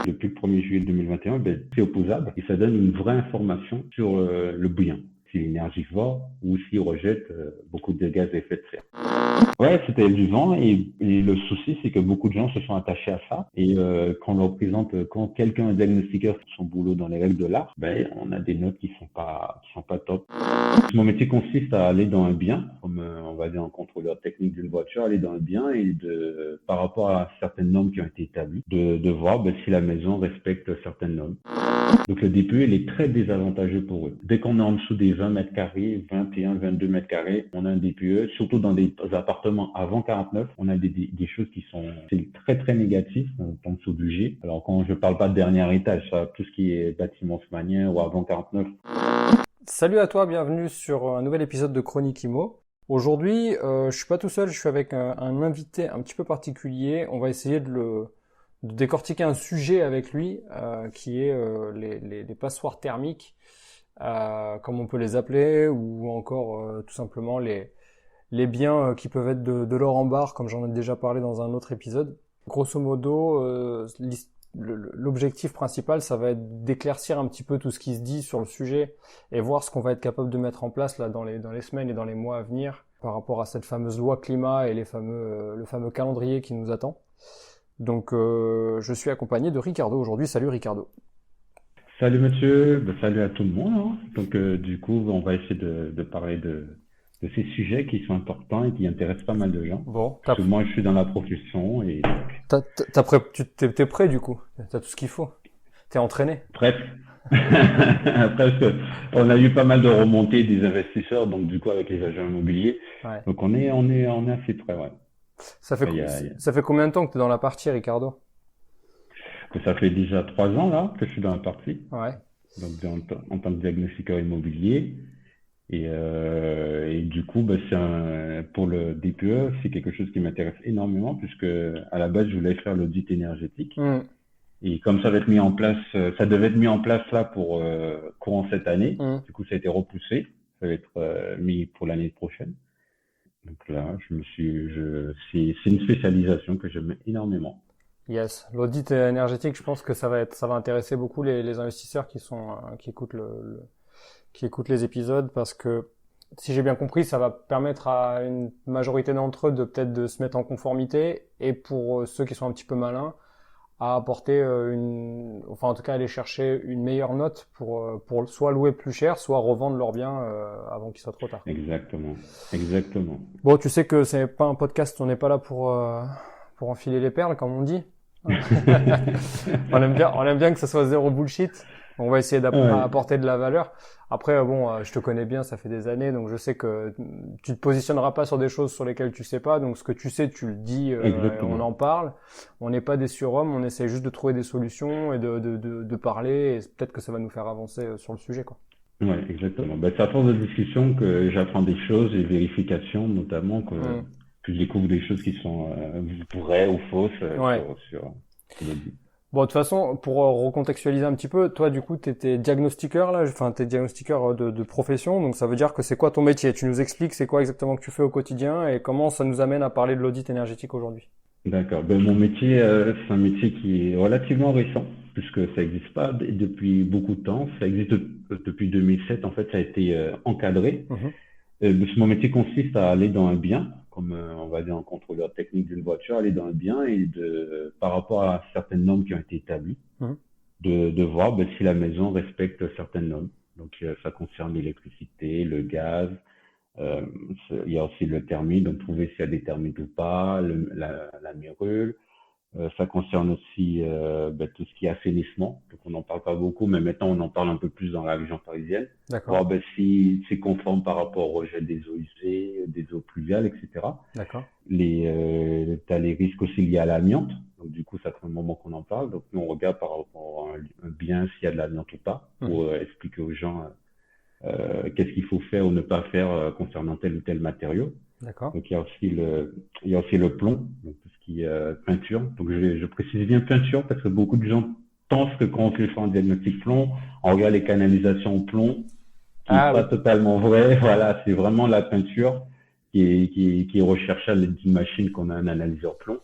Depuis le 1er juillet 2021, c'est opposable et ça donne une vraie information sur le bien, s'il est énergivore ou s'il rejette beaucoup de gaz à effet de serre. Ouais, c'était du vent et le souci, c'est que beaucoup de gens se sont attachés à ça et quand on leur présente, quand quelqu'un est diagnostiqueur sur son boulot dans les règles de l'art, on a des notes qui sont pas top. Mon métier consiste à aller dans un bien, comme on va dire un contrôleur technique d'une voiture, aller dans un bien et par rapport à certaines normes qui ont été établies, de voir si la maison respecte certaines normes. Donc le DPE, il est très désavantageux pour eux. Dès qu'on est en dessous des 20 mètres carrés, 21, 22 mètres carrés, on a un DPE, surtout dans des appartements avant 49, on a des choses c'est très très négatif en dessous du G. Alors quand je parle pas de dernier étage, ça, tout ce qui est bâtiment haussmannien ou avant 49. Salut à toi, bienvenue sur un nouvel épisode de Chronique Imo. Aujourd'hui, je suis pas tout seul, je suis avec un invité un petit peu particulier. On va essayer de décortiquer un sujet avec lui, qui est les passoires thermiques, comme on peut les appeler, ou encore tout simplement les biens qui peuvent être de l'or en barre, comme j'en ai déjà parlé dans un autre épisode. Grosso modo, l'objectif principal, ça va être d'éclaircir un petit peu tout ce qui se dit sur le sujet et voir ce qu'on va être capable de mettre en place là dans les semaines et dans les mois à venir par rapport à cette fameuse loi climat et le fameux calendrier qui nous attend. Donc je suis accompagné de Ricardo aujourd'hui. Salut Ricardo. Salut monsieur, salut à tout le monde, hein. Donc du coup, on va essayer de parler de ces sujets qui sont importants et qui intéressent pas mal de gens. Bon, Parce que moi, je suis dans la profession et t'es prêt du coup. T'as tout ce qu'il faut. T'es entraîné. presque. Presque. On a eu pas mal de remontées des investisseurs, donc du coup avec les agents immobiliers. Ouais. Donc on est assez près, ouais. Ça fait combien de temps que t'es dans la partie, Ricardo? Ça fait déjà 3 ans là que je suis dans la partie. Ouais. Donc en tant que diagnostiqueur immobilier. Et du coup, pour le DPE, c'est quelque chose qui m'intéresse énormément puisque à la base, je voulais faire l'audit énergétique. Et comme ça va être mis en place, ça devait être mis en place là pour courant cette année. Du coup, ça a été repoussé. Ça va être mis pour l'année prochaine. Donc là, c'est une spécialisation que j'aime énormément. Yes. L'audit énergétique, je pense que ça va intéresser beaucoup les investisseurs qui écoutent les épisodes parce que si j'ai bien compris, ça va permettre à une majorité d'entre eux de se mettre en conformité et pour ceux qui sont un petit peu malins, à apporter en tout cas aller chercher une meilleure note pour soit louer plus cher, soit revendre leurs biens avant qu'il soit trop tard. Exactement. Bon, tu sais que c'est pas un podcast, on n'est pas là pour enfiler les perles comme on dit. On aime bien que ça soit zéro bullshit. On va essayer d'apporter de la valeur. Après, je te connais bien, ça fait des années, donc je sais que tu te positionneras pas sur des choses sur lesquelles tu sais pas. Donc ce que tu sais, tu le dis, on en parle. On n'est pas des surhommes, on essaie juste de trouver des solutions et de parler. Et peut-être que ça va nous faire avancer sur le sujet, quoi. Ouais, exactement. C'est à force de discussion que j'apprends des choses et vérifications, notamment que je découvre des choses qui sont vraies ou fausses sur l'audit. Bon, de toute façon, pour recontextualiser un petit peu, toi, du coup, t'es diagnostiqueur, là, t'es diagnostiqueur de profession, donc ça veut dire que c'est quoi ton métier? Tu nous expliques c'est quoi exactement que tu fais au quotidien et comment ça nous amène à parler de l'audit énergétique aujourd'hui? D'accord. Mon métier, c'est un métier qui est relativement récent, puisque ça n'existe pas depuis beaucoup de temps. Ça existe depuis 2007, en fait, ça a été encadré. Mon métier consiste à aller dans un bien, comme on va dire un contrôleur technique d'une voiture, aller dans un bien et par rapport à certaines normes qui ont été établies, de voir si la maison respecte certaines normes. Donc ça concerne l'électricité, le gaz, il y a aussi le thermique, donc trouver s'il y a des thermiques ou pas, la mérule. Ça concerne aussi tout ce qui est assainissement. Donc on n'en parle pas beaucoup, mais maintenant on en parle un peu plus dans la région parisienne. D'accord. Voir si c'est conforme par rapport au rejet des eaux usées, des eaux pluviales, etc. D'accord. T'as les risques aussi liés à l'amiante. Donc du coup, ça fait un moment qu'on en parle. Donc nous on regarde par rapport à un bien s'il y a de l'amiante ou pas, pour expliquer aux gens qu'est-ce qu'il faut faire ou ne pas faire concernant tel ou tel matériau. D'accord. Donc il y a aussi le plomb, donc tout ce qui est peinture. Donc je précise bien peinture parce que beaucoup de gens pensent que quand on fait un diagnostic plomb, on regarde les canalisations au plomb, qui n'est pas totalement vrai. Voilà, c'est vraiment la peinture qui est recherchée à l'aide d'une machine qu'on a un analyseur plomb,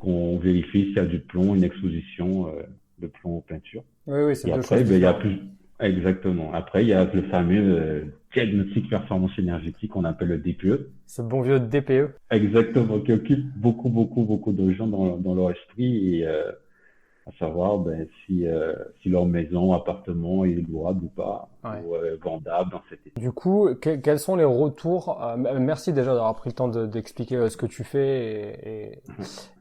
qu'on vérifie s'il y a du plomb, une exposition de plomb peinture. Oui, oui, c'est Et deux après, choses ben, il y a différentes. plus, exactement. Après, il y a le fameux diagnostic performance énergétique qu'on appelle le DPE. Ce bon vieux DPE. Exactement, qui occupe beaucoup de gens dans leur esprit et à savoir ben, si leur maison, appartement est louable ou pas, Ouais. ou vendable dans cet état. Du coup, quels sont les retours? Merci déjà d'avoir pris le temps d'expliquer ce que tu fais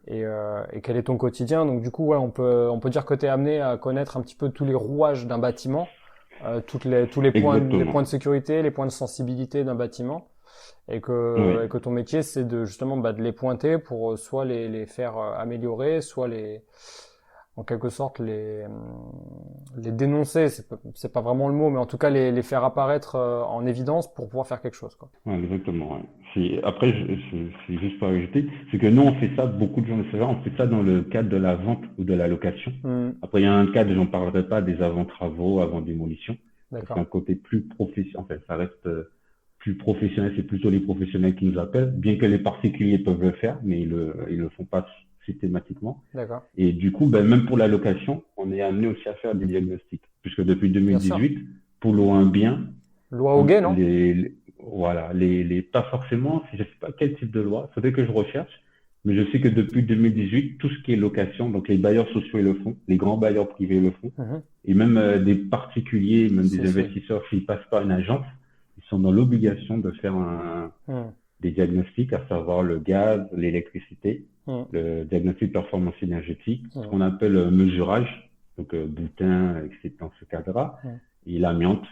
et quel est ton quotidien. Donc du coup, ouais, on peut dire que tu es amené à connaître un petit peu tous les rouages d'un bâtiment, tous les Exactement. points de sécurité, les points de sensibilité d'un bâtiment, et Oui, que ton métier, c'est justement de les pointer pour soit les faire améliorer, soit en quelque sorte les dénoncer, c'est pas vraiment le mot, mais en tout cas les faire apparaître en évidence pour pouvoir faire quelque chose, quoi. ouais, exactement. Ouais. Après, c'est juste pour ajouter, c'est que nous, on fait ça, beaucoup de gens le savent, on fait ça dans le cadre de la vente ou de la location. Hmm, Après, il y a un cadre, j'en parlerai pas, des avant-travaux, avant-démolition. C'est un d'accord. côté plus professionnel, enfin, ça reste plus professionnel, c'est plutôt les professionnels qui nous appellent, bien que les particuliers peuvent le faire, mais ils le font pas systématiquement. D'accord. Et du coup, ben, même pour la location, on est amené aussi à faire des diagnostics, puisque depuis Bien sûr. 2018, pour louer un bien, Loi Hoguet, non? voilà, pas forcément, je sais pas quel type de loi, faudrait que je recherche, mais je sais que depuis 2018, tout ce qui est location, donc les bailleurs sociaux le font, les grands bailleurs privés le font, Mhm. et même des particuliers, même des C'est. investisseurs, s'ils passent par une agence, ils sont dans l'obligation de faire Hmm, des diagnostics, à savoir le gaz, l'électricité, hmm, le diagnostic de performance énergétique, ce hmm, qu'on appelle mesurage, donc boutin, etc. dans ce cadre-là, hmm. et l'amiante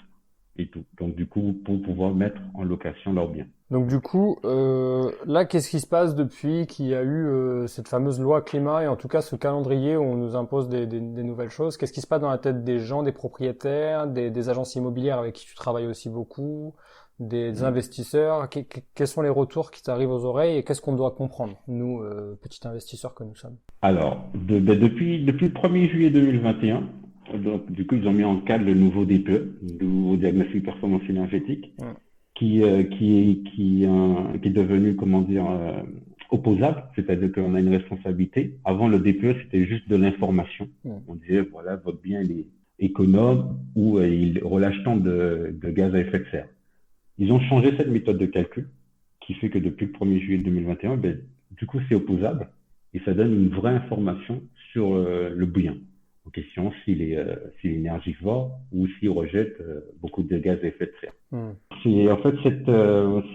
et tout. Donc du coup, pour pouvoir mettre en location leurs biens. Donc du coup, là, qu'est-ce qui se passe depuis qu'il y a eu cette fameuse loi climat et en tout cas ce calendrier où on nous impose des nouvelles choses? Qu'est-ce qui se passe dans la tête des gens, des propriétaires, des agences immobilières avec qui tu travailles aussi beaucoup, des Mm. investisseurs? Quels sont les retours qui t'arrivent aux oreilles et qu'est-ce qu'on doit comprendre, nous, petits investisseurs que nous sommes? Alors, depuis le 1er juillet 2021, donc, du coup, ils ont mis en cadre le nouveau DPE, le nouveau diagnostic de performance énergétique, Hmm, qui est devenu, comment dire, opposable, c'est-à-dire qu'on a une responsabilité. Avant, le DPE, c'était juste de l'information. hmm. On disait, voilà, votre bien, il est économe ou il relâche tant de gaz à effet de serre. Ils ont changé cette méthode de calcul, qui fait que depuis le 1er juillet 2021, ben, du coup, c'est opposable et ça donne une vraie information sur le bien en question, s'il est énergivore ou s'il rejette beaucoup de gaz à effet de serre. Hmm. En fait,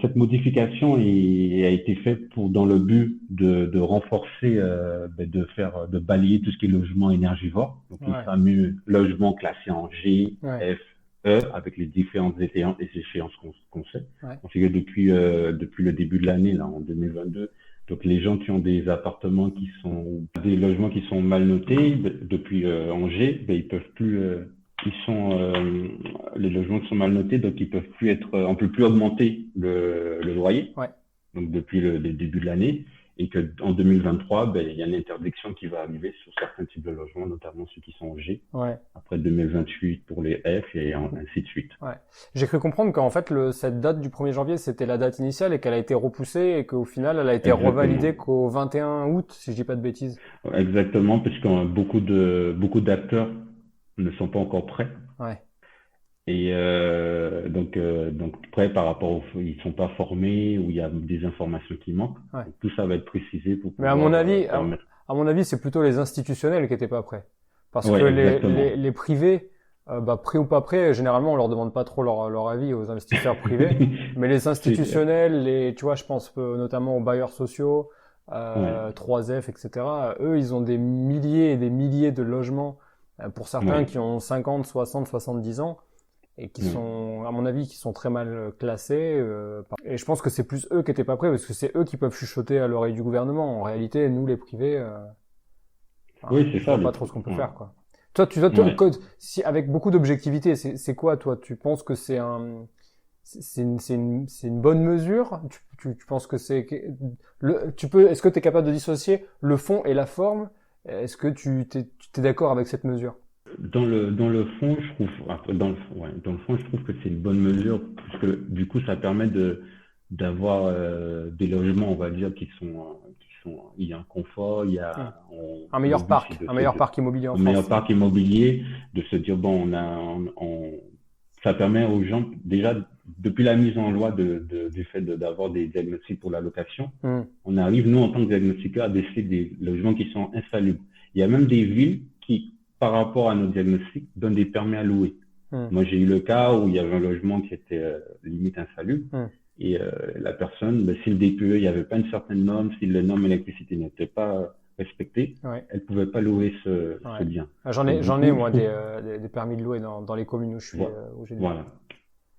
cette modification a été faite dans le but de renforcer, ben, de balayer tout ce qui est logement énergivore, donc les Ouais, fameux logements classés en G, ouais, F, E, avec les différentes échéances qu'on sait. ouais, On sait que depuis le début de l'année, là, en 2022, donc les gens qui ont des appartements des logements qui sont mal notés, depuis en G, ben, ils peuvent plus, ils sont les logements qui sont mal notés, donc ils peuvent plus être, on peut plus augmenter le loyer, ouais. donc depuis le début de l'année, et que en 2023, ben, il y a une interdiction qui va arriver sur certains types de logements, notamment ceux qui sont en G, Ouais. après 2028 pour les F et ainsi de suite. Ouais. J'ai cru comprendre qu'en fait, cette date du 1er janvier, c'était la date initiale et qu'elle a été repoussée et qu'au final, elle a été Exactement. revalidée qu'au 21 août, si je dis pas de bêtises. Exactement, puisque beaucoup d'acteurs ne sont pas encore prêts. Ouais. Et donc prêts par rapport ils sont pas formés ou il y a des informations qui manquent. Ouais. Donc, tout ça va être précisé pour Mais à mon pouvoir avis, permettre. à mon avis, c'est plutôt les institutionnels qui étaient pas prêts. Parce que Ouais, exactement. les privés, prêts ou pas prêts, généralement, on leur demande pas trop leur avis aux investisseurs privés. Mais les C'est clair. institutionnels, tu vois, je pense notamment aux bailleurs sociaux, Ouais, 3F, etc. Eux, ils ont des milliers et des milliers de logements, pour certains ouais, qui ont 50, 60, 70 ans, et qui ouais. sont, à mon avis, qui sont très mal classés. Et je pense que c'est plus eux qui étaient pas prêts, parce que c'est eux qui peuvent chuchoter à l'oreille du gouvernement. En réalité, nous, les privés, Oui, c'est je ça vois le pas trop truc. ce qu'on peut Ouais. faire, quoi. Toi, Ouais. si avec beaucoup d'objectivité, c'est quoi, toi? Tu penses que c'est une bonne mesure? Tu penses que est-ce que tu es capable de dissocier le fond et la forme? Est-ce que tu t'es d'accord avec cette mesure? Dans le fond, je trouve, dans le fond, je trouve que c'est une bonne mesure, puisque du coup, ça permet d'avoir des logements, on va dire, qui il y a un confort, il y Hmm. a, Un le meilleur but, c'est parc, de un se meilleur dire, parc immobilier en un meilleur France. parc immobilier, de se dire, bon, ça permet aux gens, déjà, depuis la mise en loi du fait d'avoir des diagnostics pour la location, Hmm. on arrive, nous, en tant que diagnostiqueurs, à déceler des logements qui sont insalubres. Il y a même des villes qui, par rapport à nos diagnostics, donnent des permis à louer. Hmm. Moi, j'ai eu le cas où il y avait un logement qui était limite insalubre. Hmm. Et la personne, ben, si le DPE, il n'y avait pas une certaine norme, si les normes électricité n'étaient pas respectées, Ouais. elle ne pouvait pas louer ce Ouais. bien. Ah, Donc, du j'en ai coup, moi des permis de louer dans les communes où je suis, voilà. où j'ai des Voilà.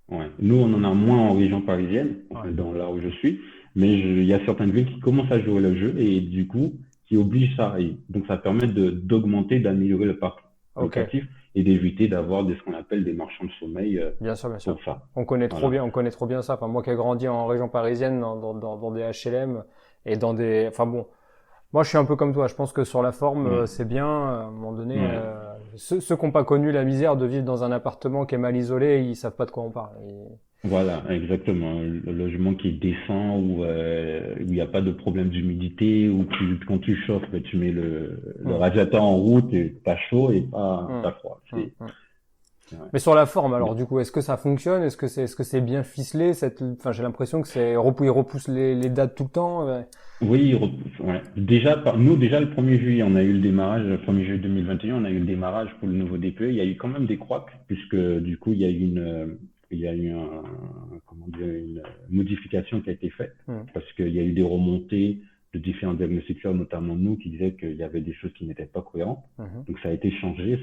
Ouais. Nous, on en a moins en région parisienne, ouais. dans là où je suis, mais il y a certaines villes qui commencent à jouer le jeu et du coup, qui obligent ça. Et donc, ça permet d'augmenter, d'améliorer le parc Ok, locatif et d'éviter d'avoir ce qu'on appelle des marchands de sommeil bien sûr, bien sûr. pour ça. On connaît trop Voilà. bien, on connaît trop bien ça. Enfin, moi qui ai grandi en région parisienne, dans des HLM et dans des, enfin bon, moi je suis un peu comme toi. Je pense que sur la forme, Ouais. c'est bien. À un moment donné, Ouais. ceux qui n'ont pas connu la misère de vivre dans un appartement qui est mal isolé, ils savent pas de quoi on parle. Voilà, exactement. Le logement qui est décent, où il n'y a pas de problème d'humidité, où quand tu chauffes, ben, tu mets le Hum, radiateur en route et t'as chaud et pas hum, froid. hum. Ouais. Mais sur la forme, Mais- alors du coup, est-ce que ça fonctionne? Est-ce que c'est bien ficelé? Enfin, j'ai l'impression que ils repoussent les dates tout le temps. Ouais. Oui, ouais. Déjà, nous, déjà, le 1er juillet, on a eu le démarrage, le 1er juillet 2021, on a eu le démarrage pour le nouveau DPE. Il y a eu quand même des couacs, puisque du coup, il y a eu comment dire, une modification qui a été faite, Hum, parce qu'il y a eu des remontées de différents diagnostiqueurs, notamment nous, qui disaient qu'il y avait des choses qui n'étaient pas cohérentes. mhm. Donc, ça a été changé,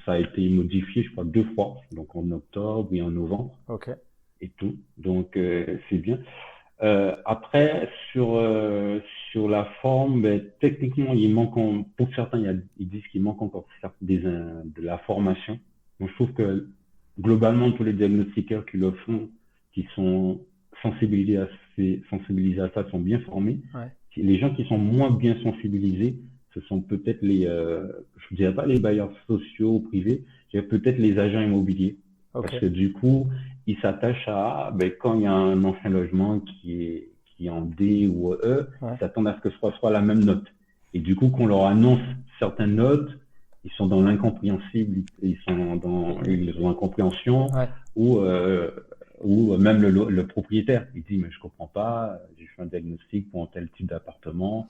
ça a été modifié, je crois, 2 fois, donc en octobre et en novembre Ok. et tout. Donc, c'est bien. Après, sur la forme, ben, techniquement, pour certains, ils disent qu'il manque encore de la formation. Donc, je trouve que globalement, tous les diagnostiqueurs qui le font, qui sont sensibilisés à ça, sont bien formés. Ouais. Les gens qui sont moins bien sensibilisés, ce sont peut-être je dirais pas les bailleurs sociaux ou privés, je dirais peut-être les agents immobiliers. Ok. Parce que du coup, ils s'attachent ben, quand il y a un ancien logement qui est en D ou E, ils Ouais. s'attendent à ce que ce soit la même note. Et du coup, qu'on leur annonce certaines notes, ils sont dans l'incompréhensible, ils ont l'incompréhension, Ouais. ou, euh, ou même le propriétaire, il dit, mais je comprends pas, j'ai fait un diagnostic pour un tel type d'appartement,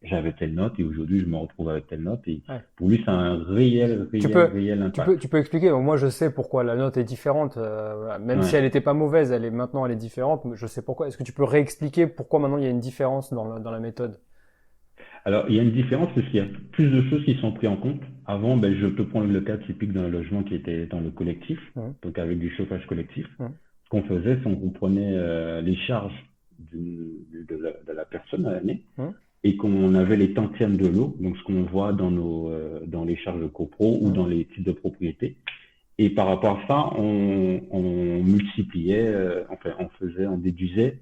j'avais telle note et aujourd'hui je me retrouve avec telle note et Ouais. pour lui, c'est un Tu peux, réel impact. tu peux expliquer. Moi, je sais pourquoi la note est différente. Même si Ouais. elle n'était pas mauvaise, maintenant elle est différente. Mais je sais pourquoi. Est-ce que tu peux réexpliquer pourquoi maintenant il y a une différence dans la méthode? Alors, il y a une différence parce qu'il y a plus de choses qui sont prises en compte. Avant, ben, je peux prendre le cas typique d'un logement qui était dans le collectif, Mhm. donc avec du chauffage collectif. Mhm. Ce qu'on faisait, c'est qu'on prenait les charges de la personne à l'année Mhm. et qu'on avait les tantièmes de l'eau, donc ce qu'on voit dans les charges de copro ou Mhm. dans les titres de propriété. Et par rapport à ça, on multipliait, enfin, on déduisait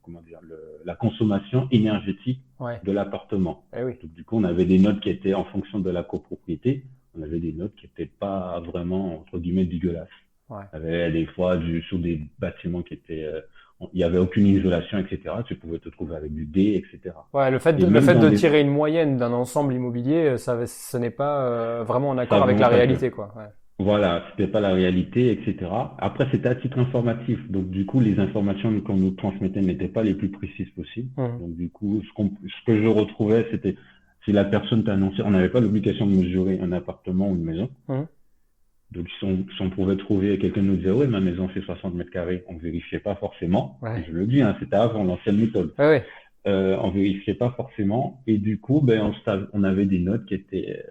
comment dire, la consommation énergétique Ouais. de l'appartement. Eh oui. Donc, du coup, on avait des notes qui étaient en fonction de la copropriété, on avait des notes qui n'étaient pas vraiment, entre guillemets, dégueulasses. Ouais. Il y avait des fois sur des bâtiments il n'y avait aucune isolation, etc. Tu pouvais te trouver avec du D, etc. Ouais. Et Le même fait dans de des, tirer une moyenne d'un ensemble immobilier, ce n'est pas vraiment en accord avec la avantageux. réalité, quoi. Ouais. Voilà, c'était pas la réalité, etc. Après, c'était à titre informatif. Donc, du coup, les informations qu'on nous transmettait n'étaient pas les plus précises possibles. Mhm. Donc, du coup, ce que je retrouvais, c'était si la personne t'a annoncé, on n'avait pas l'obligation de mesurer un appartement ou une maison. Mhm. Donc, si on pouvait trouver, quelqu'un nous disait, oui, ma maison fait 60 mètres carrés, on vérifiait pas forcément. Ouais. Je le dis, hein, c'était avant l'ancienne méthode. Ouais, ouais. On vérifiait pas forcément et du coup ben on avait des notes qui étaient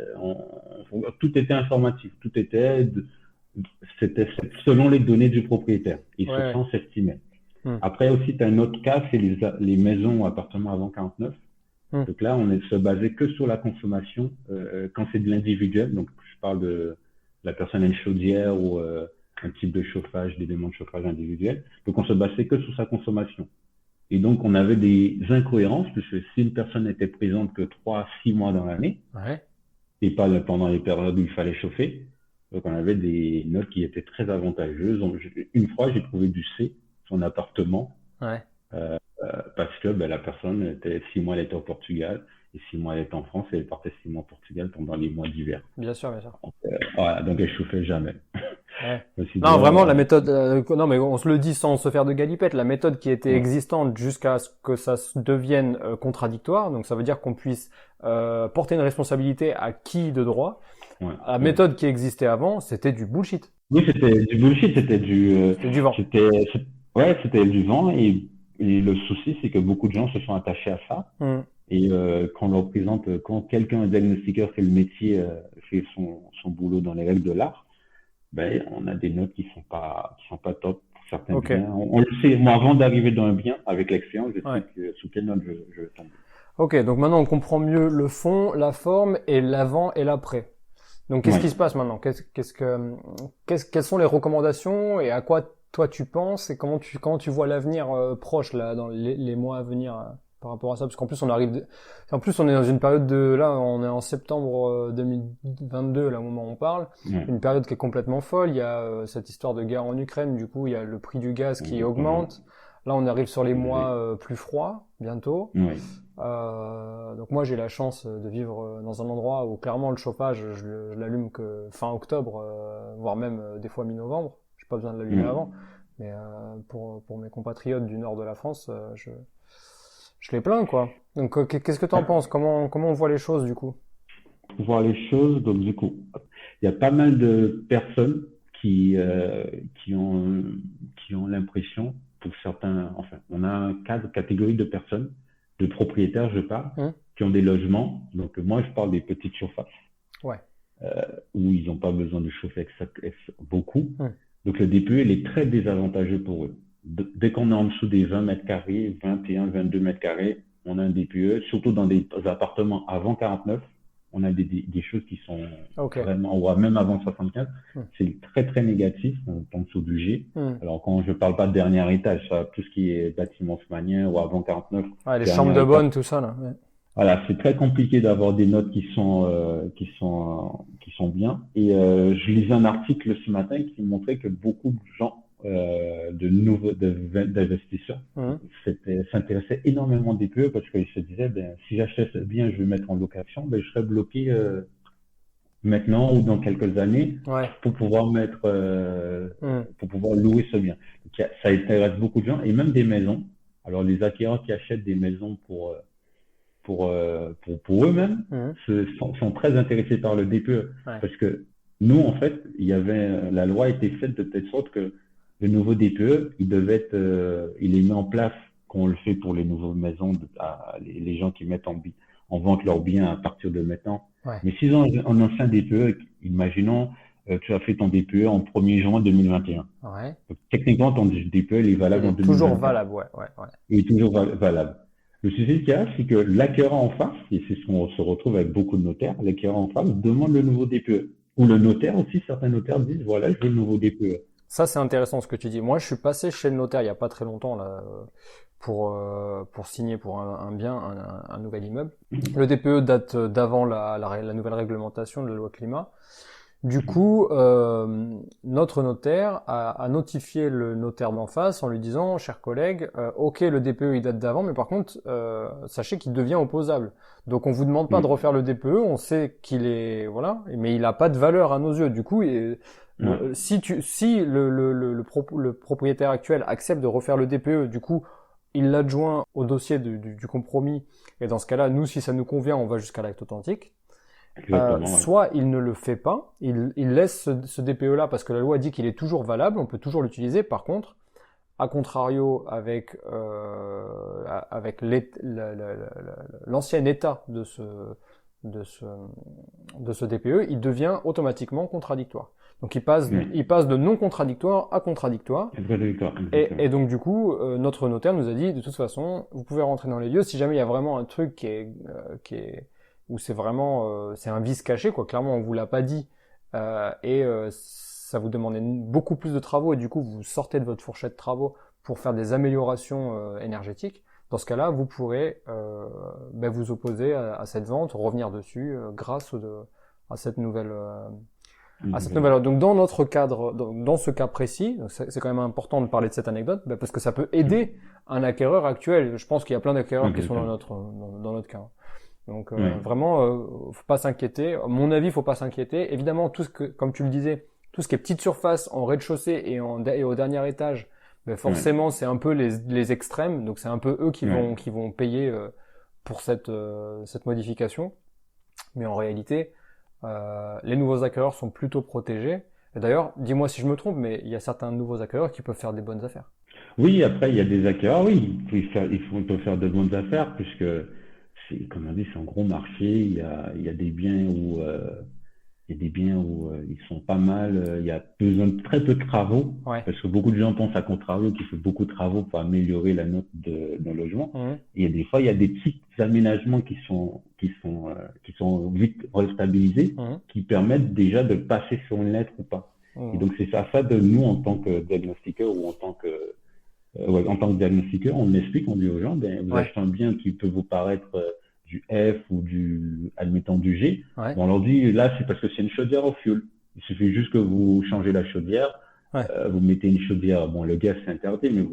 tout était informatif, c'était selon les données du propriétaire et Ouais, ce ouais. sens s'estimait. Mhm. Après aussi tu as un autre cas, c'est les maisons ou appartements avant 49. Mhm. Donc là on ne se basait que sur la consommation quand c'est de l'individuel, donc je parle de la personne a une chaudière ou un type de chauffage, d'éléments de chauffage individuel. Donc on se basait que sur sa consommation. Et donc, on avait des incohérences, puisque si une personne n'était présente que 3 à 6 mois dans l'année, Ouais. et pas pendant les périodes où il fallait chauffer, donc on avait des notes qui étaient très avantageuses. Donc, une fois, j'ai trouvé du C, son appartement, Ouais. parce que la personne était 6 mois, elle était au Portugal, et 6 mois, elle était en France, et elle partait 6 mois au Portugal pendant les mois d'hiver. Bien sûr, bien sûr. Donc, voilà, donc elle chauffait jamais. Ouais. Je me suis dit, Non, ouais, vraiment, la méthode, non, mais on se le dit sans se faire de galipette, la méthode qui était ouais, existante jusqu'à ce que ça devienne contradictoire, donc ça veut dire qu'on puisse porter une responsabilité à qui de droit. ouais, La ouais. méthode qui existait avant, c'était du bullshit. Oui, c'était du bullshit, C'était du vent. c'était, ouais, c'était du vent, et le souci, c'est que beaucoup de gens se sont attachés à ça. Hmm. Et quand on leur présente, quand quelqu'un, un diagnostiqueur, fait le métier, fait son boulot dans les règles de l'art, on a des notes qui sont pas top pour certains Ok. biens. On le sait. Moi, avant d'arriver dans un bien, avec l'expérience, je sais Ouais. sous quelle note je vais tomber. Ok, donc maintenant on comprend mieux le fond, la forme et l'avant et l'après. Donc qu'est-ce qui se Ouais. passe maintenant? Quelles sont les recommandations et à quoi toi tu penses et comment tu vois l'avenir proche là dans les mois à venir par rapport à ça? Parce qu'en plus en plus on est dans une période là on est en septembre 2022 là au moment où on parle, Ouais. une période qui est complètement folle. Il y a cette histoire de guerre en Ukraine, du coup il y a le prix du gaz qui Exactement. augmente. Là on arrive sur les mois Exact. plus froids bientôt. Ouais. Donc moi j'ai la chance de vivre dans un endroit où clairement le chauffage je l'allume que fin octobre, voire même des fois mi-novembre. J'ai pas besoin de l'allumer Ouais. avant. Mais pour mes compatriotes du nord de la France, je les plains quoi. Donc qu'est-ce que t'en Ouais. penses? Comment on voit les choses du coup? Pour voir les choses, donc du coup, il y a pas mal de personnes qui, euh, qui ont, qui ont l'impression, pour certains, enfin, on a quatre catégories de personnes, de propriétaires, je parle, Hum. qui ont des logements. Donc, moi, je parle des petites surfaces, Ouais. où ils n'ont pas besoin de chauffer beaucoup. Hum. Donc, le DPE, il est très désavantageux pour eux. Dès qu'on est en dessous des 20 mètres carrés, 21, 22 mètres carrés, on a un DPE, surtout dans des appartements avant 49, on a des choses qui sont Ok. vraiment, ou même avant 75, Hum. c'est très très négatif, on tombe sous du G. Hum. Alors quand je parle pas de dernier étage, ça, tout ce qui est bâtiment haussmannien ou avant 49, Ouais, les chambres dernier de étage, bonne, tout ça là. Ouais. voilà, c'est très compliqué d'avoir des notes qui sont bien. Et je lisais un article ce matin qui montrait que beaucoup de gens, d'investisseurs, Hum. s'intéressaient énormément des PE parce qu'ils se disaient, si j'achète bien, je vais mettre en location, je serai bloqué maintenant ou dans quelques années Ouais. pour pouvoir Hum. pour pouvoir louer ce bien. Donc, ça intéresse beaucoup de gens et même des maisons. Alors les acquéreurs qui achètent des maisons pour eux-mêmes Hum. sont très intéressés par le DPE. Ouais. Parce que nous, en fait, la loi a été faite de telle sorte que le nouveau DPE, il est mis en place quand on le fait pour les nouvelles maisons, les gens qui mettent en vente leurs biens à partir de maintenant. Ouais. Mais s'ils ont un ancien DPE, imaginons, tu as fait ton DPE en 1er juin 2021. Ouais. Donc, techniquement, ton DPE, il est Il valable en est toujours 2024. valable, ouais, ouais, ouais. Il est toujours valable. Le souci qu'il y a, c'est que l'acquéreur en face, et c'est ce qu'on se retrouve avec beaucoup de notaires, l'acquéreur en face demande le nouveau DPE. Ou le notaire aussi, certains notaires disent, voilà, je veux le nouveau DPE. Ça, c'est intéressant ce que tu dis. Moi, je suis passé chez le notaire il y a pas très longtemps là, pour signer pour un bien, un nouvel immeuble. Le DPE date d'avant la nouvelle réglementation de la loi climat. Du coup, notre notaire a notifié le notaire d'en face en lui disant, cher collègue, ok, le DPE il date d'avant, mais par contre, sachez qu'il devient opposable. Donc on vous demande pas de Mm. refaire le DPE, on sait qu'il est voilà, mais il a pas de valeur à nos yeux. Du coup, Ouais. si le propriétaire actuel accepte de refaire le DPE, du coup, il l'adjoint au dossier du compromis. Et dans ce cas-là, nous, si ça nous convient, on va jusqu'à l'acte authentique. Exactement, ouais. Soit il ne le fait pas, il laisse ce DPE-là parce que la loi dit qu'il est toujours valable, on peut toujours l'utiliser. Par contre, à contrario, avec l'ancien état de ce DPE, il devient automatiquement contradictoire. Donc Ouais. il passe de non contradictoire à contradictoire. Exactement. Et donc du coup, notre notaire nous a dit, de toute façon, vous pouvez rentrer dans les lieux si jamais il y a vraiment un truc qui est où c'est vraiment c'est un vice caché quoi. Clairement, on vous l'a pas dit ça vous demandait beaucoup plus de travaux et du coup vous sortez de votre fourchette de travaux pour faire des améliorations énergétiques. Dans ce cas-là, vous pourrez vous opposer à cette vente, revenir dessus grâce à cette nouvelle à cette nouvelle. Donc dans notre cadre, dans ce cas précis, donc c'est quand même important de parler de cette anecdote, parce que ça peut aider un acquéreur actuel. Je pense qu'il y a plein d'acquéreurs qui sont dans notre cas. Donc vraiment, faut pas s'inquiéter. À mon avis, faut pas s'inquiéter. Évidemment, tout ce que, comme tu le disais, tout ce qui est petite surface en rez-de-chaussée et au dernier étage, ben forcément, c'est un peu les extrêmes. Donc c'est un peu eux qui vont payer pour cette modification. Mais en réalité, les nouveaux acquéreurs sont plutôt protégés. Et d'ailleurs, dis-moi si je me trompe, mais il y a certains nouveaux acquéreurs qui peuvent faire des bonnes affaires. Oui, après, il y a des acquéreurs, oui, ils peuvent faire de bonnes affaires puisque comme on dit, c'est un gros marché. Il y a des biens où ils sont pas mal. Il y a besoin de très peu de travaux parce que beaucoup de gens pensent à contrario qu'il faut beaucoup de travaux pour améliorer la note d'un logement. Et des fois, il y a des petits aménagements qui sont vite restabilisés, qui permettent déjà de passer sur une lettre ou pas. Et donc c'est ça de nous en tant que diagnostiqueur ou en tant que diagnostiqueur, on explique, on dit aux gens, vous achetez un bien qui peut vous paraître du F ou admettons du G. Bon, on leur dit, là, c'est parce que c'est une chaudière au fioul. Il suffit juste que vous changez la chaudière, vous mettez une chaudière, bon, le gaz c'est interdit, mais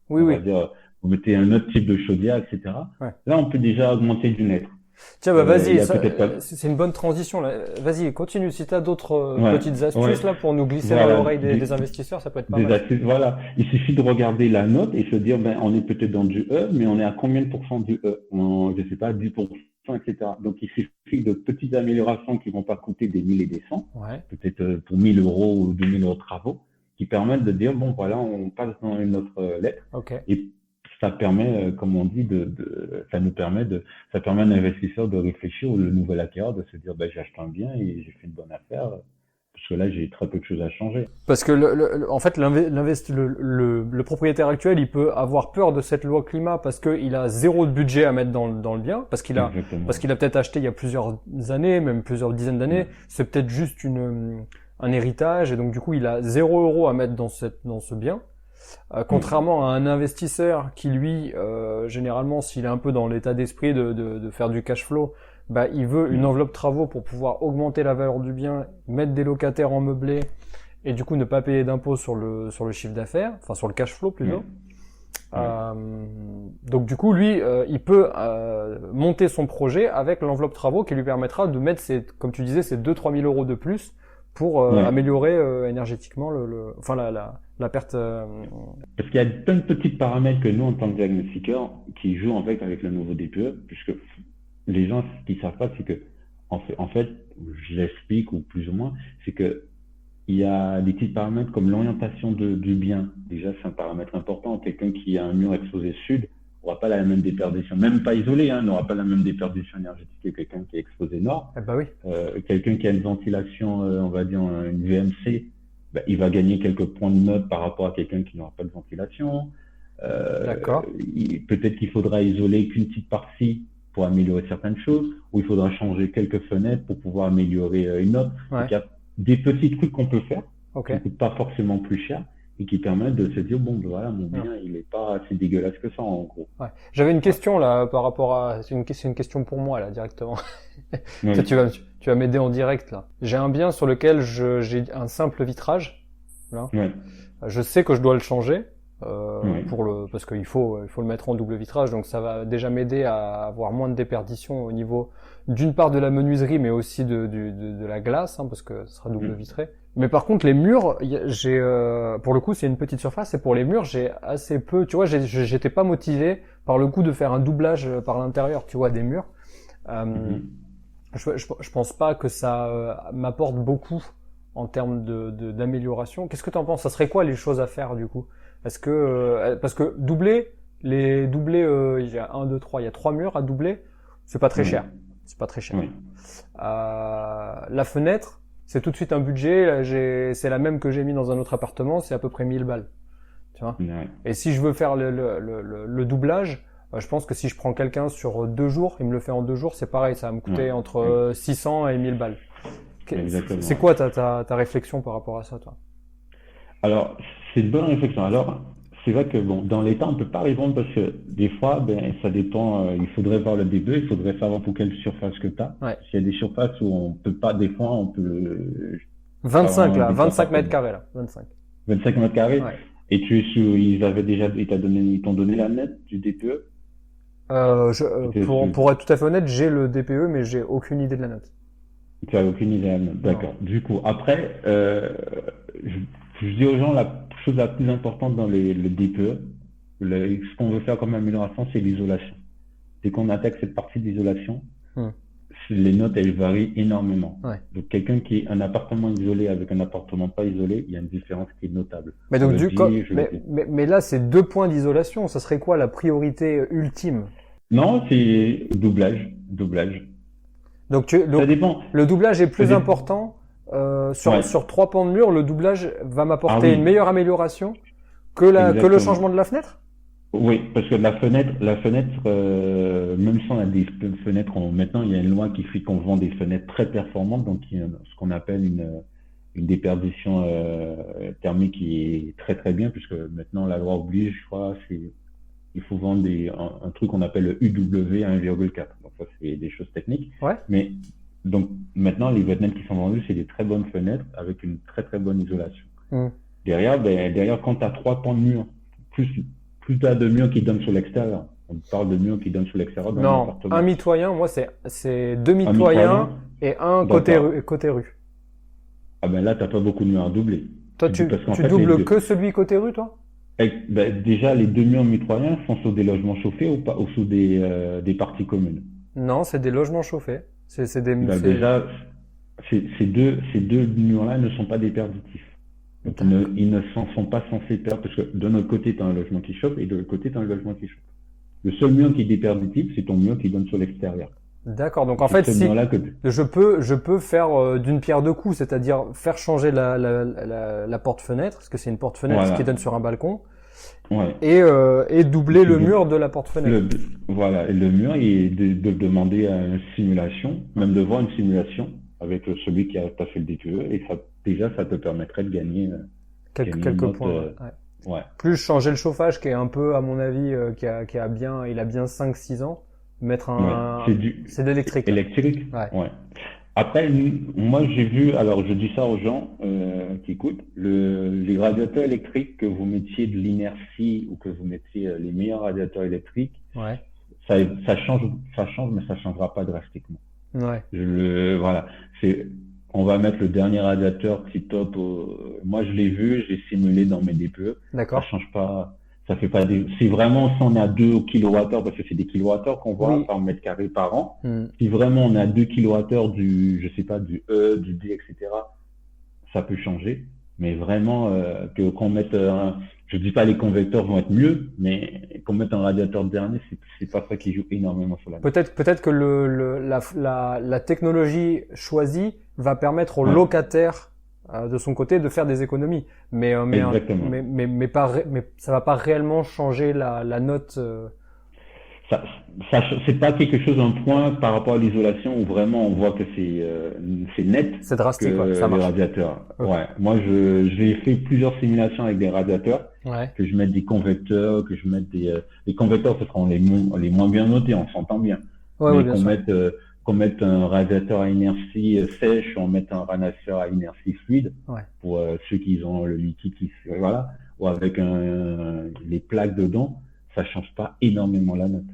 on va dire, vous mettez un autre type de chaudière, etc. Là, on peut déjà augmenter d'une lettre. Tiens, vas-y, c'est une bonne transition là. Vas-y, continue. Si tu as d'autres petites astuces là pour nous glisser dans l'oreille des investisseurs, ça peut être pas mal. Voilà, il suffit de regarder la note et se dire, on est peut-être dans du E, mais on est à combien de pourcents du E? Je sais pas, 10%, etc. Donc, il suffit de petites améliorations qui vont pas coûter des 1000 et des 100, peut-être pour 1000 euros ou 2000 euros de travaux, qui permettent de dire, bon, voilà, on passe dans une autre lettre. Et ça permet, comme on dit, ça permet à un investisseur de réfléchir, ou le nouvel acquéreur de se dire, j'ai acheté un bien et j'ai fait une bonne affaire, parce que là, j'ai très peu de choses à changer. Parce que en fait, le propriétaire actuel, il peut avoir peur de cette loi climat parce qu'il a zéro de budget à mettre dans le bien, parce qu'il a peut-être acheté il y a plusieurs années, même plusieurs dizaines d'années. C'est peut-être juste un héritage, et donc du coup, il a 0 € à mettre dans ce bien. Contrairement à un investisseur qui, lui, généralement, s'il est un peu dans l'état d'esprit de faire du cash flow, il veut une enveloppe travaux pour pouvoir augmenter la valeur du bien, mettre des locataires en meublé et du coup ne pas payer d'impôts sur le chiffre d'affaires, enfin sur le cash flow plutôt. Donc du coup, lui, il peut monter son projet avec l'enveloppe travaux qui lui permettra de mettre comme tu disais, ces 2-3 000 € de plus pour améliorer énergétiquement la perte. Parce qu'il y a plein de petits paramètres que nous, en tant que diagnostiqueurs, qui jouent avec le nouveau DPE, puisque les gens, ce qu'ils savent pas, c'est que en fait, je l'explique ou plus ou moins, c'est que il y a des petits paramètres comme l'orientation du bien. Déjà, c'est un paramètre important. Quelqu'un qui a un mur exposé sud n'aura pas la même déperdition, même pas isolé, n'aura pas la même déperdition énergétique que quelqu'un qui est exposé nord. Quelqu'un qui a une ventilation, on va dire une VMC, il va gagner quelques points de note par rapport à quelqu'un qui n'aura pas de ventilation. Peut-être qu'il faudra isoler qu'une petite partie pour améliorer certaines choses, ou il faudra changer quelques fenêtres pour pouvoir améliorer une autre. Donc, il y a des petits trucs qu'on peut faire, qui ne coûtent pas forcément plus cher, et qui permettent de se dire, voilà, mon bien, il n'est pas assez dégueulasse que ça, en gros. J'avais une question, là, par rapport à, c'est une question pour moi, là, directement. Tu vas m'aider en direct, là. J'ai un bien sur lequel j'ai un simple vitrage, là. Je sais que je dois le changer, parce qu'il faut le mettre en double vitrage, donc ça va déjà m'aider à avoir moins de déperdition au niveau, d'une part de la menuiserie, mais aussi de la glace, parce que ce sera double vitré. Mais par contre, les murs, pour le coup, c'est une petite surface, et pour les murs, j'ai assez peu, tu vois, j'étais pas motivé par le coup de faire un doublage par l'intérieur, tu vois, des murs. Je pense pas que ça m'apporte beaucoup en termes d'amélioration. Qu'est-ce que tu en penses? Ça serait quoi les choses à faire, du coup? Parce que doubler, il y a 1, 2, 3, il y a 3 murs à doubler, c'est pas très cher. C'est pas très cher. La fenêtre, c'est tout de suite un budget, c'est la même que j'ai mis dans un autre appartement, c'est à peu près 1000 balles. Tu vois? Et si je veux faire le doublage, je pense que si je prends quelqu'un sur 2 jours, il me le fait en 2 jours, c'est pareil, ça va me coûter entre 600 et 1000 balles. C'est quoi ta réflexion par rapport à ça, toi? Alors, c'est une bonne réflexion. Alors, c'est vrai que dans l'état, on peut pas répondre parce que des fois, ça dépend. Il faudrait voir le DPE, il faudrait savoir pour quelle surface que tu as. S'il y a des surfaces où on peut pas, des fois, 25 là, des 25 mètres appartements. carrés là, 25. 25 mètres carrés. Ouais. Et ils t'ont donné la nette du DPE? Pour être tout à fait honnête, j'ai le DPE, mais j'ai aucune idée de la note. Tu as aucune idée, Anne. Non. D'accord. Du coup, après, je, je dis aux gens la chose la plus importante dans le DPE, ce qu'on veut faire comme amélioration, c'est l'isolation. Dès qu'on attaque cette partie d'isolation, Hmm. les notes, elles varient énormément. Ouais. Donc, quelqu'un qui est un appartement isolé avec un appartement pas isolé, il y a une différence qui est notable. Mais On donc le du coup, dit, je le dis. mais là, c'est 2 points d'isolation. Ça serait quoi la priorité ultime? Non, c'est doublage, doublage. Donc Ça dépend. le doublage est Ça plus dé- important. Ouais. Sur 3 pans de mur, le doublage va Ah m'apporter une oui, meilleure amélioration que le exactement. changement de la fenêtre? Oui, parce que même si on a des fenêtres, maintenant il y a une loi qui fait qu'on vend des fenêtres très performantes, donc il y a ce qu'on appelle une déperdition thermique qui est très très bien, puisque maintenant la loi oblige, je crois, il faut vendre un truc qu'on appelle le UW à 1,4. Donc ça c'est des choses techniques. Ouais. Mais donc maintenant les fenêtres qui sont vendues, c'est des très bonnes fenêtres avec une très très bonne isolation. Hmm. Derrière, quand tu as 3 pans de mur, plus, plus tu as de murs qui donnent sur l'extérieur. On parle de murs qui donnent sur l'extérieur dans un Non, un appartement. mitoyen, moi c'est 2 Un mitoyens mitoyen, et un d'accord. côté rue. Ah ben là, t'as pas beaucoup de murs à doubler. Toi, Parce qu'en tu fait, les doubles deux. que celui côté rue, toi? Ben, déjà, les 2 murs mitoyens sont sur des logements chauffés ou pas, ou sous des parties communes. Non, c'est des logements chauffés. Ben, déjà, ces deux murs-là ne sont pas déperditifs. Donc, D'accord. ils ne s'en sont pas censés perdre, parce que de notre côté, tu as un logement qui chauffe et de l'autre côté, tu as un logement qui chauffe. Le seul mur qui est déperditif, c'est ton mur qui donne sur l'extérieur. D'accord. Donc en C'est fait, ce si mur-là que je peux faire d'une pierre deux coups, c'est-à-dire faire changer la porte-fenêtre, parce que c'est une porte-fenêtre qui voilà. donne sur un balcon, Ouais. et Et doubler tu le dou- mur de la porte-fenêtre. le, voilà. Et le mur, et de demander à une simulation, même de voir une simulation avec celui qui a fait le DQE, et ça, déjà, ça te permettrait de gagner une Quelques note, points. Ouais. Ouais. ouais. Plus changer le chauffage, qui est un peu, à mon avis, il a bien 5 6 ans. Mettre Ouais. C'est du c'est de l'électrique, là. électrique. Ouais. Ouais. Après, moi, j'ai vu, alors je dis ça aux gens qui écoutent, les radiateurs électriques, que vous mettiez de l'inertie ou que vous mettiez les meilleurs radiateurs électriques, Ouais. ça, ça change, mais ça changera pas drastiquement. Ouais. Voilà, c'est, on va mettre le dernier radiateur qui top. Moi, je l'ai vu, j'ai simulé dans mes DPE, ça D'accord. change pas, ça fait pas c'est vraiment si on a 2 kilowattheures, parce que c'est des kilowattheures qu'on voit Oui. par mètre carré par an. Hmm. Si vraiment on a 2 kilowattheures je sais pas, du E, du D, etc., ça peut changer. Mais vraiment, qu'on mette je dis pas les convecteurs vont être mieux, mais qu'on mette un radiateur dernier, c'est pas ça qui joue énormément sur la note. Peut-être que la technologie choisie va permettre au Ouais, locataire de son côté de faire des économies, exactement. mais ça va pas réellement changer la note. Ça, c'est pas quelque chose, un point par rapport à l'isolation où vraiment on voit que c'est net C'est drastique, ouais, que ça les marche. radiateurs. Ok. Ouais. Moi, j'ai fait plusieurs simulations avec des radiateurs, Ouais. que je mette des convecteurs, que je mette les convecteurs, ce seront les moins bien notés, on s'entend bien. Ouais, ouais, Mais bien sûr. qu'on mette un radiateur à inertie sèche, on mette un radiateur à inertie fluide, Ouais. pour ceux qui ont le liquide voilà, ou avec les plaques dedans, ça change pas énormément la note.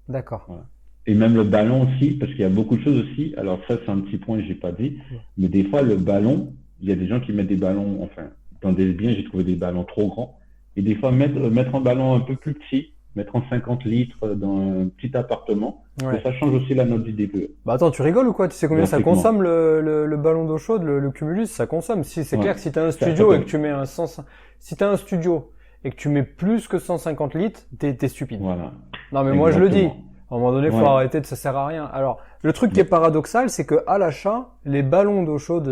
D'accord. Voilà. Et même le ballon aussi, parce qu'il y a beaucoup de choses aussi. Alors ça, c'est un petit point que j'ai pas dit. Mais des fois, le ballon, il y a des gens qui mettent des ballons, enfin, dans des biens, j'ai trouvé des ballons trop grands. Et des fois, mettre un ballon un peu plus petit, mettre en 50 litres dans un petit appartement, Ouais. ça change aussi la note du DPE. Bah attends, tu rigoles ou quoi? Tu sais combien ça Drastiquement. consomme le ballon d'eau chaude, le Cumulus? Ça consomme. Si c'est Ouais. clair que si t'as un Ça studio et peut- que tu mets si t'as un studio et que tu mets plus que 150 litres, t'es stupide. Voilà. Non, mais moi je le dis. Exactement. À un moment donné, faut Ouais. arrêter, ça sert à rien. Alors, le truc qui est paradoxal, c'est que à l'achat, les ballons d'eau chaude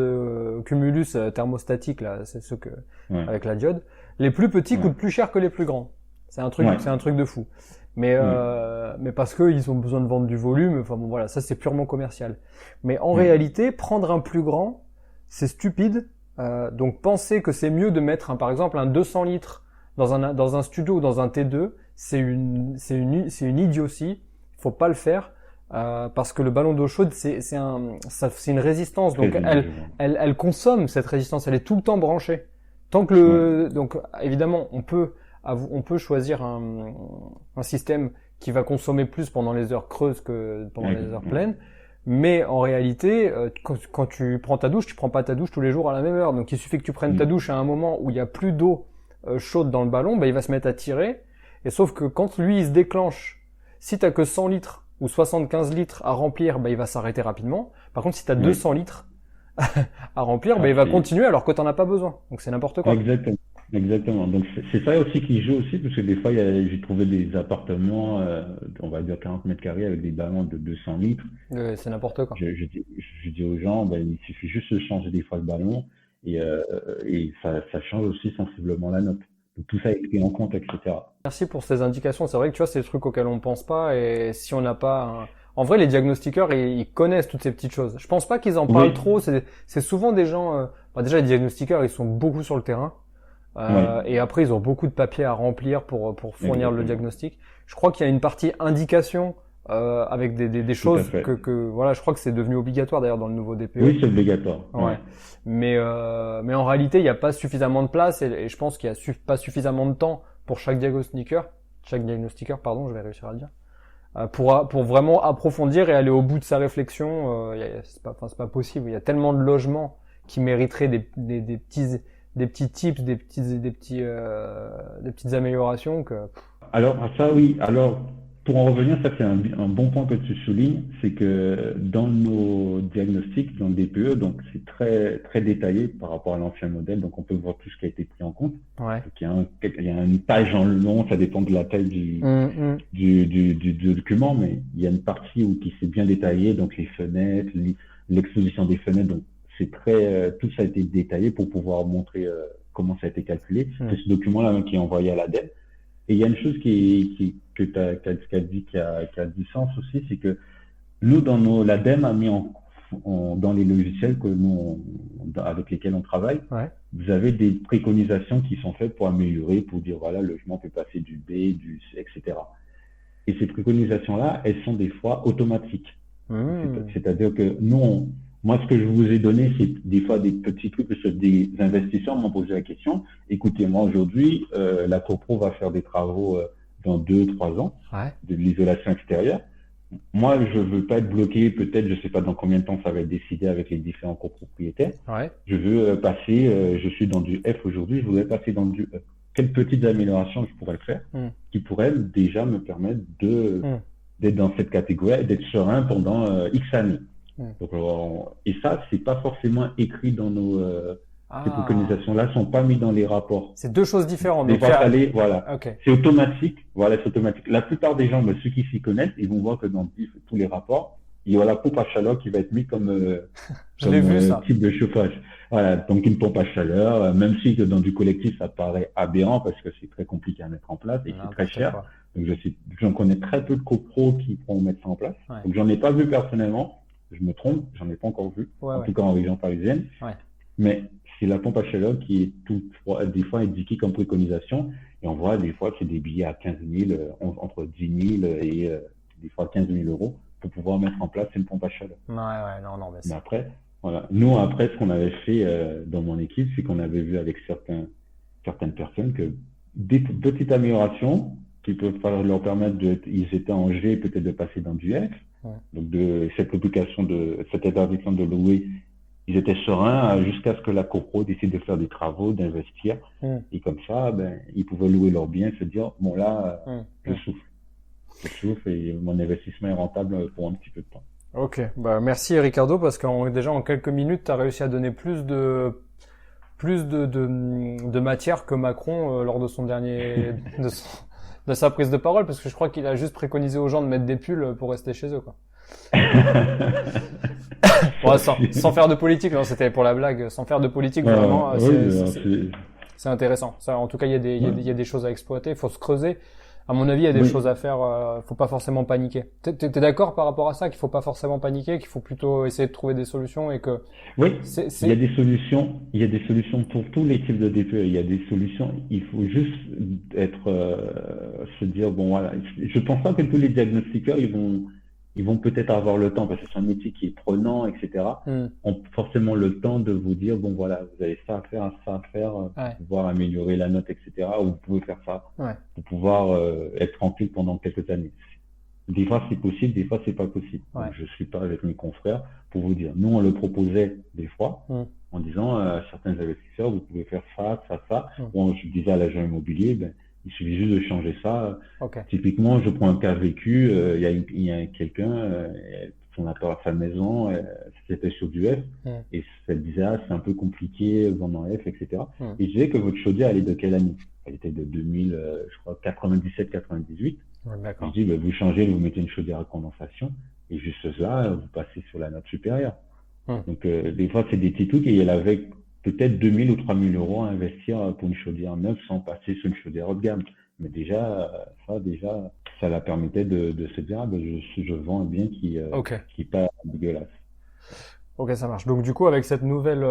Cumulus thermostatiques là, c'est ceux que Ouais. avec la diode, les plus petits Ouais. coûtent plus cher que les plus grands. Ouais. C'est un truc de fou. Mais parce que ils ont besoin de vendre du volume. Enfin bon, voilà, ça c'est purement commercial. Mais en réalité, prendre un plus grand, c'est stupide. Donc penser que c'est mieux de mettre par exemple un 200 litres dans un studio ou dans un T2, c'est une idiotie. Faut pas le faire. parce que le ballon d'eau chaude, c'est une résistance. Donc, elle consomme cette résistance. Elle est tout le temps branchée. Tant que donc, évidemment, on peut choisir un système qui va consommer plus pendant les heures creuses que pendant les heures pleines. Mais en réalité, quand tu prends ta douche, tu prends pas ta douche tous les jours à la même heure. Donc, il suffit que tu prennes ta douche à un moment où il y a plus d'eau chaude dans le ballon, il va se mettre à tirer. Et sauf que quand lui, il se déclenche, si t'as que 100 litres ou 75 litres à remplir, il va s'arrêter rapidement. Par contre, si t'as 200 litres à remplir, il va continuer alors que t'en as pas besoin. Donc, c'est n'importe quoi. Exactement. Donc, c'est ça aussi qui joue aussi, parce que des fois, j'ai trouvé des appartements, on va dire 40 mètres carrés avec des ballons de 200 litres. C'est n'importe quoi. Je dis aux gens, il suffit juste de changer des fois le ballon et ça change aussi sensiblement la note. Donc, tout ça est pris en compte, etc. Merci pour ces indications. C'est vrai que tu vois, c'est des trucs auxquels on ne pense pas, et si on n'a pas En vrai, les diagnostiqueurs, ils connaissent toutes ces petites choses. Je pense pas qu'ils en parlent trop. C'est souvent des gens... déjà, les diagnostiqueurs, ils sont beaucoup sur le terrain. Et après, ils ont beaucoup de papiers à remplir pour fournir le diagnostic. Je crois qu'il y a une partie indication avec des choses que voilà, je crois que c'est devenu obligatoire d'ailleurs dans le nouveau DPE. Oui, c'est obligatoire. Ouais. Mais en réalité, il n'y a pas suffisamment de place et je pense qu'il n'y a pas suffisamment de temps pour chaque diagnostiqueur, pardon, je vais réussir à le dire, pour vraiment approfondir et aller au bout de sa réflexion. C'est pas possible. Il y a tellement de logements qui mériteraient des petits tips, des petites améliorations que. Alors ça oui. Alors pour en revenir, ça c'est un bon point que tu soulignes, c'est que dans nos diagnostics, dans le DPE, donc c'est très très détaillé par rapport à l'ancien modèle, donc on peut voir tout ce qui a été pris en compte. Ouais. Donc, il y a une page en long, ça dépend de la taille du document, mais il y a une partie qui c'est bien détaillé, donc les fenêtres, l'exposition des fenêtres, donc c'est tout ça a été détaillé pour pouvoir montrer comment ça a été calculé. C'est ce document-là qui est envoyé à l'ADEME. Et il y a une chose que tu as dit qui a du sens aussi, c'est que nous, l'ADEME a mis dans les logiciels avec lesquels on travaille, vous avez des préconisations qui sont faites pour améliorer, pour dire voilà, le logement peut passer du B, du C, etc. Et ces préconisations-là, elles sont des fois automatiques. C'est-à-dire que moi, ce que je vous ai donné, c'est des fois des petits trucs, parce que des investisseurs m'ont posé la question. Écoutez, moi, aujourd'hui, la CoPro va faire des travaux dans 2-3 ans de l'isolation extérieure. Moi, je veux pas être bloqué, peut-être, je sais pas dans combien de temps ça va être décidé avec les différents copropriétaires. Je veux passer, je suis dans du F aujourd'hui, je voudrais passer dans du E. Quelles petites améliorations je pourrais faire qui pourraient déjà me permettre d'être dans cette catégorie et d'être serein pendant X années. Donc, et ça, c'est pas forcément écrit dans ces préconisations-là, sont pas mis dans les rapports. C'est deux choses différentes. Donc, c'est automatique. Voilà, c'est automatique. La plupart des gens, ceux qui s'y connaissent, ils vont voir que dans tous les rapports, il y a la pompe à chaleur qui va être mise comme type de chauffage. Voilà, donc une pompe à chaleur, même si dans du collectif, ça paraît aberrant parce que c'est très compliqué à mettre en place et c'est très cher. Donc, j'en connais très peu de copros qui pourront mettre ça en place. Donc, j'en ai pas vu personnellement. Je me trompe, j'en ai pas encore vu, en tout cas en région parisienne. Mais c'est la pompe à chaleur qui est des fois indiquée comme préconisation. Et on voit des fois que c'est des billets à 15 000, entre 10 000 et des fois 15 000 euros pour pouvoir mettre en place une pompe à chaleur. Mais après, voilà. Nous, après, ce qu'on avait fait dans mon équipe, c'est qu'on avait vu avec certaines personnes que des petites améliorations qui peuvent leur permettre ils étaient en G, peut-être de passer dans du F. Donc de cette obligation cette interdiction de louer, ils étaient sereins jusqu'à ce que la copro décide de faire des travaux, d'investir. Et comme ça, ils pouvaient louer leurs biens et se dire bon là, je souffle et mon investissement est rentable pour un petit peu de temps. Ok, merci Ricardo, parce que déjà en quelques minutes, tu as réussi à donner plus de matière que Macron lors de son dernier de sa prise de parole, parce que je crois qu'il a juste préconisé aux gens de mettre des pulls pour rester chez eux, quoi. Sans faire de politique, non, c'était pour la blague, sans faire de politique, vraiment, c'est intéressant. Ça, en tout cas, il y a des choses à exploiter, il faut se creuser. À mon avis, il y a des choses à faire, faut pas forcément paniquer. T'es d'accord par rapport à ça, qu'il faut pas forcément paniquer, qu'il faut plutôt essayer de trouver des solutions et que... Oui, il y a des solutions pour tous les types de DPE. Il y a des solutions, il faut juste se dire, bon voilà, je pense pas que tous les diagnostiqueurs, ils vont ils vont peut-être avoir le temps, parce que c'est un métier qui est prenant, etc., ont forcément le temps de vous dire, bon voilà, vous avez ça à faire, Ouais. pour pouvoir améliorer la note, etc., ou vous pouvez faire ça, Ouais. pour pouvoir être tranquille pendant quelques années. Des fois c'est possible, des fois c'est pas possible. Ouais. Donc je suis pas avec mes confrères pour vous dire. Nous on le proposait des fois en disant à certains investisseurs, vous pouvez faire ça. Bon, je disais à l'agent immobilier, ben, il suffit juste de changer ça. Ok. Typiquement, je prends un cas vécu, il y a quelqu'un, son apport à sa maison, c'était sur du F, et elle disait, ah, c'est un peu compliqué, vendre en F, etc. Et je disais que votre chaudière, elle est de quelle année? Elle était de 2000, je crois, 97-98. Ouais, d'accord. Je dis, ben, vous changez, vous mettez une chaudière à condensation, et juste là, vous passez sur la note supérieure. Donc, des fois, c'est des petits trucs, et elle avait peut-être 2000 ou 3000 euros à investir pour une chaudière neuve sans passer sur une chaudière haut de gamme. Mais déjà, ça la permettait de se dire, ah, ben, je vends un bien qui est pas dégueulasse. Ok, ça marche. Donc du coup, avec cette nouvelle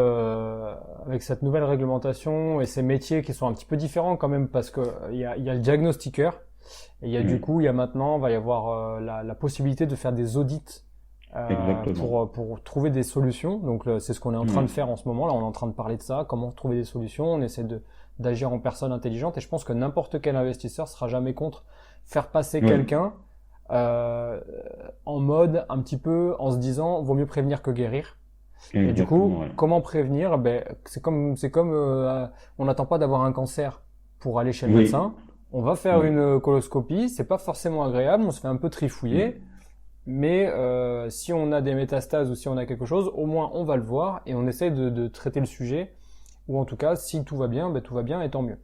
réglementation et ces métiers qui sont un petit peu différents quand même, parce que il y a le diagnostiqueur et il y a du coup, il y a maintenant, va y avoir la possibilité de faire des audits pour trouver des solutions. Donc c'est ce qu'on est en train de faire en ce moment. Là, on est en train de parler de ça, comment trouver des solutions. On essaie d'agir en personne intelligente et je pense que n'importe quel investisseur sera jamais contre faire passer quelqu'un en mode un petit peu en se disant vaut mieux prévenir que guérir. Et du coup, comment prévenir? Ben c'est comme on n'attend pas d'avoir un cancer pour aller chez le médecin. On va faire une coloscopie, c'est pas forcément agréable, on se fait un peu trifouiller. Mais si on a des métastases ou si on a quelque chose, au moins on va le voir et on essaie de traiter le sujet. Ou en tout cas, si tout va bien, ben tout va bien et tant mieux.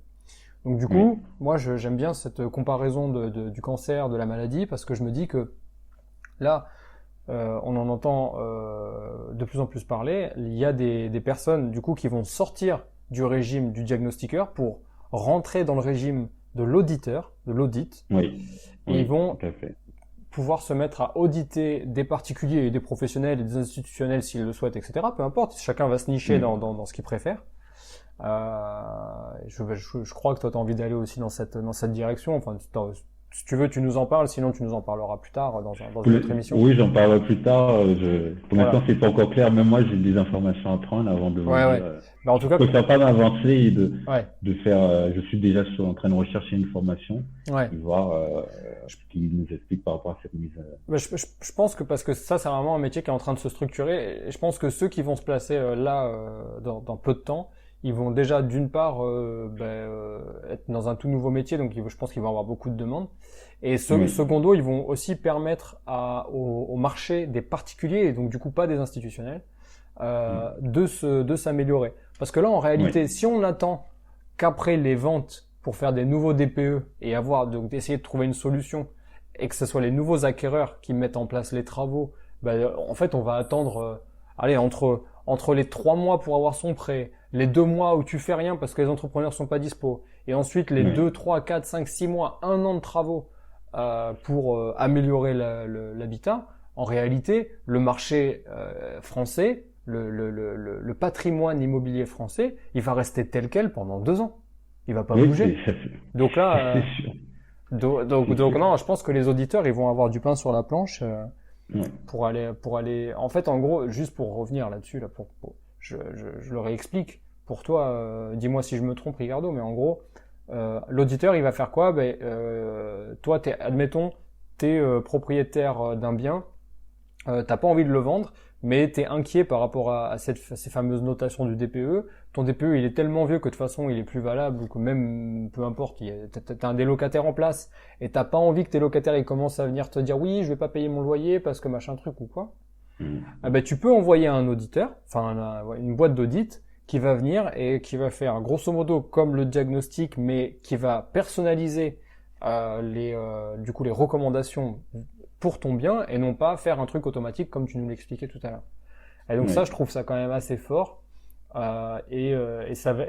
Donc du coup, moi j'aime bien cette comparaison du cancer, de la maladie, parce que je me dis que là, on en entend de plus en plus parler. Il y a des personnes du coup qui vont sortir du régime du diagnostiqueur pour rentrer dans le régime de l'auditeur, de l'audit. Et ils vont pouvoir se mettre à auditer des particuliers et des professionnels et des institutionnels s'ils le souhaitent, etc. Peu importe, chacun va se nicher dans ce qu'il préfère. Je crois que toi t'as envie d'aller aussi dans cette direction. Enfin, si tu veux, tu nous en parles. Sinon, tu nous en parleras plus tard dans une autre émission. Oui, j'en parlerai plus tard. Pour l'instant, c'est pas encore clair. Même moi, j'ai des informations à prendre avant de vous dire. Bah, en tout cas, je préfère pas m'avancer et de faire. Je suis déjà en train de rechercher une formation et voir ce qu'il nous explique par rapport à cette mise. Je pense que parce que ça, c'est vraiment un métier qui est en train de se structurer. Et je pense que ceux qui vont se placer dans peu de temps, ils vont déjà d'une part être dans un tout nouveau métier, donc je pense qu'ils vont avoir beaucoup de demandes. Et secondo, ils vont aussi permettre au marché des particuliers, et donc du coup pas des institutionnels, de s'améliorer. Parce que là, en réalité, si on attend qu'après les ventes pour faire des nouveaux DPE et donc d'essayer de trouver une solution, et que ce soit les nouveaux acquéreurs qui mettent en place les travaux, en fait, on va attendre, entre les 3 mois pour avoir son prêt, les 2 mois où tu fais rien parce que les entrepreneurs sont pas dispo, et ensuite les 2, 3, 4, 5, 6 mois, 1 an de travaux pour améliorer l'habitat. En réalité, le marché français, le patrimoine immobilier français, il va rester tel quel pendant 2 ans. Il va pas bouger. Donc là, donc non, je pense que les auditeurs, ils vont avoir du pain sur la planche. Pour aller. En fait, en gros, juste pour revenir là-dessus, je le réexplique. Pour toi, dis-moi si je me trompe, Ricardo, mais en gros, l'auditeur, il va faire quoi? Toi, admettons, t'es propriétaire d'un bien, t'as pas envie de le vendre, mais t'es inquiet par rapport à ces fameuses notations du DPE. Ton DPE, il est tellement vieux que de toute façon, il est plus valable, ou que même, peu importe, t'as un des locataires en place, et t'as pas envie que tes locataires, ils commencent à venir te dire, oui, je vais pas payer mon loyer parce que machin truc ou quoi. Tu peux envoyer un auditeur, enfin, une boîte d'audit, qui va venir et qui va faire, grosso modo, comme le diagnostic, mais qui va personnaliser, les recommandations pour ton bien, et non pas faire un truc automatique comme tu nous l'expliquais tout à l'heure. Et donc ça, je trouve ça quand même assez fort. Et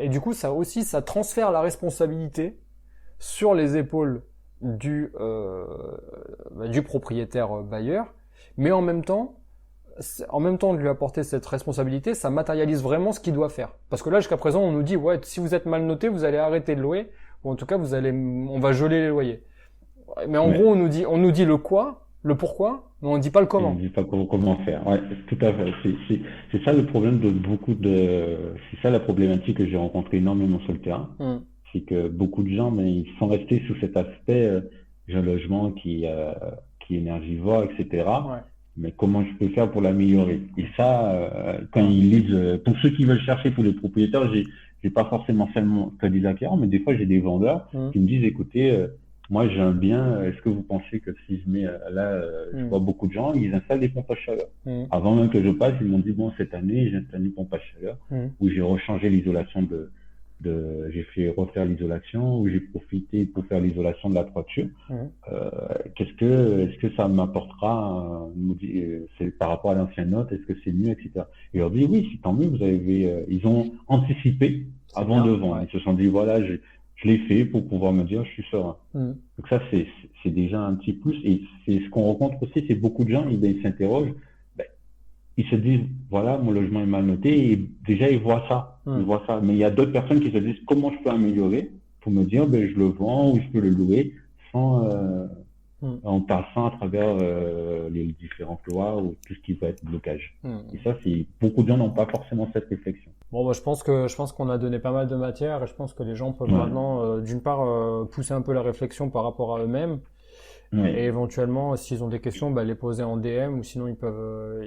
du coup, ça transfère la responsabilité sur les épaules du propriétaire bailleur, mais en même temps de lui apporter cette responsabilité, ça matérialise vraiment ce qu'il doit faire. Parce que là, jusqu'à présent, on nous dit, ouais, si vous êtes mal noté, vous allez arrêter de louer, ou en tout cas, on va geler les loyers. Mais en gros, on nous dit le quoi, le pourquoi, mais on dit pas le et on ne comment. dit pas comment faire. Ouais, tout à fait. C'est ça le problème de c'est ça la problématique que j'ai rencontrée énormément sur le terrain. Hmm. C'est que beaucoup de gens, mais ils sont restés sous cet aspect, j'ai un logement qui est énergivore, etc. Ouais. Mais comment je peux faire pour l'améliorer? Et ça, quand ils lisent, pour ceux qui veulent chercher pour les propriétaires, j'ai pas forcément seulement que des acquéreurs, mais des fois j'ai des vendeurs Hmm. qui me disent, écoutez, moi j'ai un bien, est-ce que vous pensez que si je mets là, je Hmm. vois beaucoup de gens, ils installent des pompes à chaleur. Hmm. Avant même que je passe, ils m'ont dit, bon, cette année, j'ai installé une pompe à chaleur Hmm. où j'ai rechangé l'isolation j'ai fait refaire l'isolation, où j'ai profité pour faire l'isolation de la toiture. Hmm. Euh, est-ce que ça m'apportera, c'est par rapport à l'ancienne note, est-ce que c'est mieux, etc. Et leur dit oui, c'est tant mieux, ils ont anticipé C'est avant de bien. vendre. Ouais. Ils se sont dit voilà, je l'ai fait pour pouvoir me dire je suis serein. Hmm. Donc ça, c'est déjà un petit plus. Et c'est ce qu'on rencontre aussi, c'est beaucoup de gens, ils s'interrogent, ben, ils se disent voilà, mon logement est mal noté, et déjà ils voient ça, Hmm. Mais il y a d'autres personnes qui se disent comment je peux améliorer pour me dire ben je le vends ou je peux le louer sans Hmm. en passant à travers les différentes lois ou tout ce qui va être blocage. Et Hmm. ça, c'est beaucoup de gens n'ont pas forcément cette réflexion. Bon, bah, je pense qu'on a donné pas mal de matière et je pense que les gens peuvent Ouais, maintenant, d'une part, pousser un peu la réflexion par rapport à eux-mêmes et ouais. éventuellement, s'ils ont des questions, bah, les poser en DM ou sinon ils peuvent,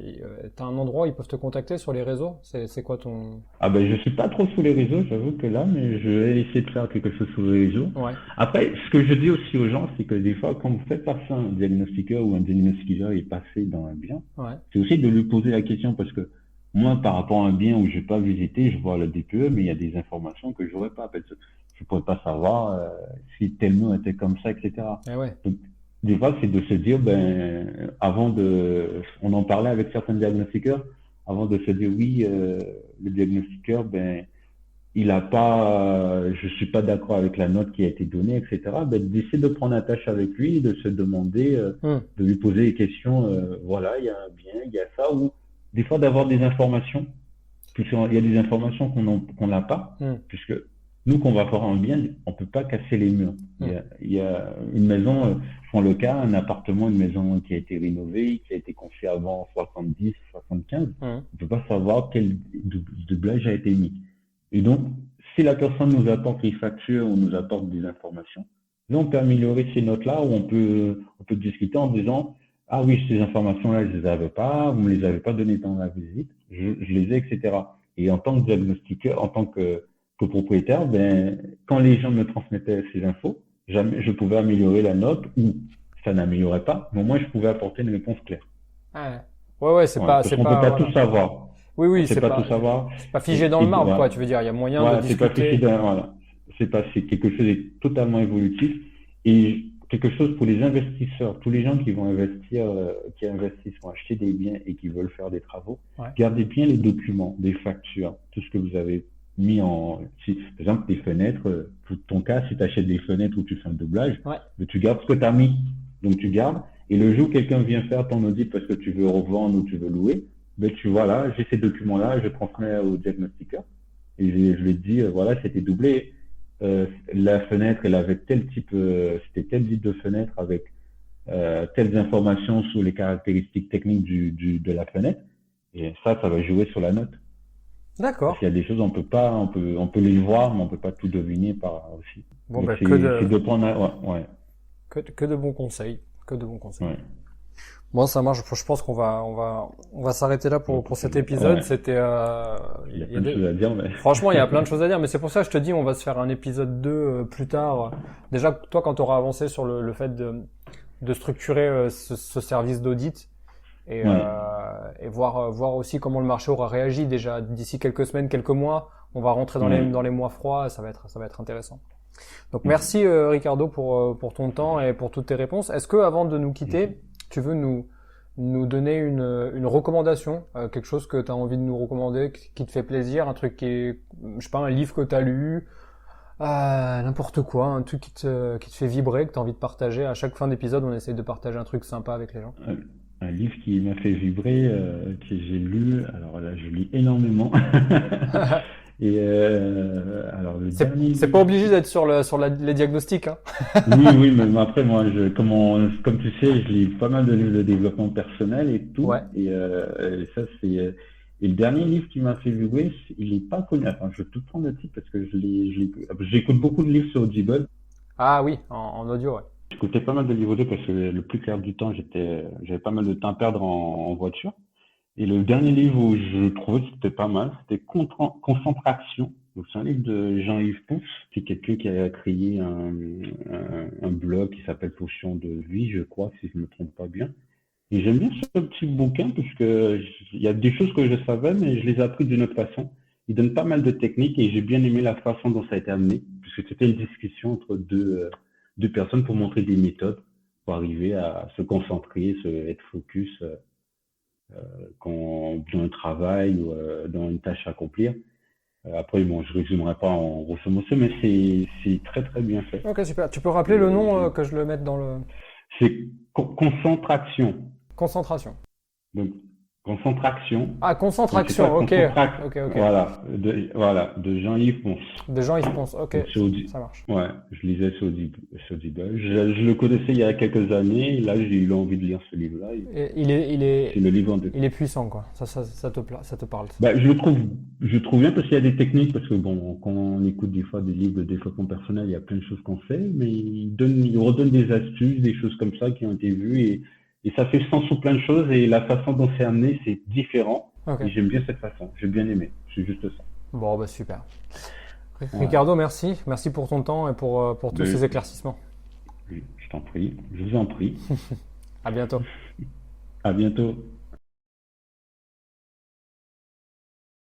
t'as un endroit où ils peuvent te contacter sur les réseaux? C'est quoi ton... Ah ben je suis pas trop sous les réseaux, j'avoue que là, mais je vais essayer de faire quelque chose sous les réseaux. Ouais. Après, ce que je dis aussi aux gens, c'est que des fois, quand vous faites passer un diagnostiqueur ou un diagnostiqueur est passé dans un bien, Ouais. c'est aussi de lui poser la question parce que moi, par rapport à un bien où je n'ai pas visité, je vois le DPE, mais il y a des informations que j'aurais pas. Parce que je ne pourrais pas savoir si tel mur était comme ça, etc. Eh ouais. Donc, des fois, c'est de se dire, ben, on en parlait avec certains diagnostiqueurs, avant de se dire oui, le diagnostiqueur, ben, il a pas, je suis pas d'accord avec la note qui a été donnée, etc. Ben, d'essayer de prendre attache avec lui, de se demander, Hmm. de lui poser des questions, voilà, il y a un bien, il y a ça, ou des fois d'avoir des informations, puisqu'il y a des informations qu'on n'a pas, Hmm. puisque nous, qu'on va faire un bien, on peut pas casser les murs. Hmm. Il y a une maison, je prends le cas, un appartement, une maison qui a été rénovée, qui a été conçue avant 70, 75, Hmm. on peut pas savoir quel doublage a été mis. Et donc, si la personne nous apporte les factures ou nous apporte des informations, là, on peut améliorer ces notes-là ou on peut discuter en disant, ah oui, ces informations-là, je les avais pas, vous me les avez pas données dans la visite, je les ai, etc. Et en tant que diagnostiqueur, que propriétaire, ben, quand les gens me transmettaient ces infos, jamais je pouvais améliorer la note ou ça n'améliorait pas, mais au moins je pouvais apporter une réponse claire. Ah ouais. Ouais, ouais, Ouais, parce qu'on peut pas tout voilà. savoir. Oui, On oui, sait pas tout savoir. c'est pas figé dans le marbre, quoi. Voilà. Tu veux dire, il y a moyen de Voilà, c'est pas fiché discuter. d'un, voilà. C'est quelque chose de totalement évolutif et quelque chose pour les investisseurs, tous les gens qui vont investir, qui investissent, vont acheter des biens et qui veulent faire des travaux. Ouais. Gardez bien les documents, les factures, tout ce que vous avez par exemple, tes fenêtres, pour ton cas, si tu achètes des fenêtres où tu fais un doublage, Ouais. mais tu gardes ce que tu as mis. Donc, tu gardes. Et le jour où quelqu'un vient faire ton audit parce que tu veux revendre ou tu veux louer, ben, tu vois là, j'ai ces documents-là, je transmets au diagnostiqueur. Et je lui dis, voilà, c'était doublé. La fenêtre, elle avait tel type, c'était tel type de fenêtre avec telles informations sur les caractéristiques techniques de la fenêtre. Et ça va jouer sur la note. Parce D'accord. qu'il y a des choses, on peut les voir, mais on peut pas tout deviner par aussi. Bon, Donc bah, c'est de prendre, ouais, que de bons conseils. Que de bons conseils. ouais. Bon, ça marche. Je pense on va s'arrêter là pour cet épisode. Ouais. C'était, Il y a plein de choses à dire, mais franchement, il y a plein de choses à dire, mais c'est pour ça que je te dis, on va se faire un épisode 2 plus tard. Déjà, toi, quand tu auras avancé sur le fait de structurer ce service d'audit ouais. et voir aussi comment le marché aura réagi déjà d'ici quelques semaines, quelques mois. On va rentrer Ouais. dans les mois froids, ça va être intéressant. Donc Mhm. merci Ricardo pour ton temps et pour toutes tes réponses. Est-ce que avant de nous quitter, tu veux nous donner une recommandation, quelque chose que tu as envie de nous recommander, qui te fait plaisir, un truc qui est, je sais pas, un livre que tu as lu, n'importe quoi, un truc qui te fait vibrer, que tu as envie de partager. À chaque fin d'épisode, on essaye de partager un truc sympa avec les gens. Un livre qui m'a fait vibrer, que j'ai lu. Alors là, je lis énormément. Et alors le dernier C'est pas livre, obligé d'être les diagnostics, hein. oui, oui, mais après moi, comme tu sais, je lis pas mal de livres de développement personnel et tout, Ouais. et ça c'est et le dernier livre qui m'a fait vibrer, il est pas connu. Attends, je vais tout prendre le titre parce que j'écoute beaucoup de livres sur Audible. Ah oui, en audio, ouais. J'écoutais pas mal de livres audio parce que le plus clair du temps, j'avais pas mal de temps à perdre en voiture. Et le dernier livre où je trouvais que c'était pas mal, c'était Concentration. Donc c'est un livre de Jean-Yves Pousse, c'est quelqu'un qui a créé un blog qui s'appelle Potion de vie, je crois, si je me trompe pas bien. Et j'aime bien ce petit bouquin puisque il y a des choses que je savais, mais je les ai appris d'une autre façon. Il donne pas mal de techniques et j'ai bien aimé la façon dont ça a été amené, puisque c'était une discussion entre deux personnes pour montrer des méthodes pour arriver à se concentrer, être focus dans un travail ou dans une tâche à accomplir. Après, bon, je résumerai pas en grosso modo, mais c'est très très bien fait. Ok, super. Tu peux rappeler le nom que je le mette dans le... C'est concentration. Concentration. Donc, concentration. Ah, Donc, c'est pas concentration, ok. concentraction. Ok. Voilà, de Jean-Yves Ponce. Des gens, ils se pensent, ok, Donc, ça marche. ouais, je lisais sur Audible. Je le connaissais il y a quelques années. Et là, j'ai eu l'envie de lire ce livre-là. Et C'est le livre en deux. il est puissant, quoi. Ça te parle. Bah, je trouve bien parce qu'il y a des techniques, parce que bon, quand on écoute des fois des livres de développement personnel, il y a plein de choses qu'on fait, mais il redonne des astuces, des choses comme ça qui ont été vues et ça fait sens sur plein de choses et la façon dont c'est amené, c'est différent. Ok. Et j'aime bien cette façon. J'ai bien aimé. C'est juste ça. Bon, bah super. Voilà. Ricardo, merci. Merci pour ton temps et pour tous Mais, ces éclaircissements. je t'en prie. Je vous en prie. À bientôt. À bientôt.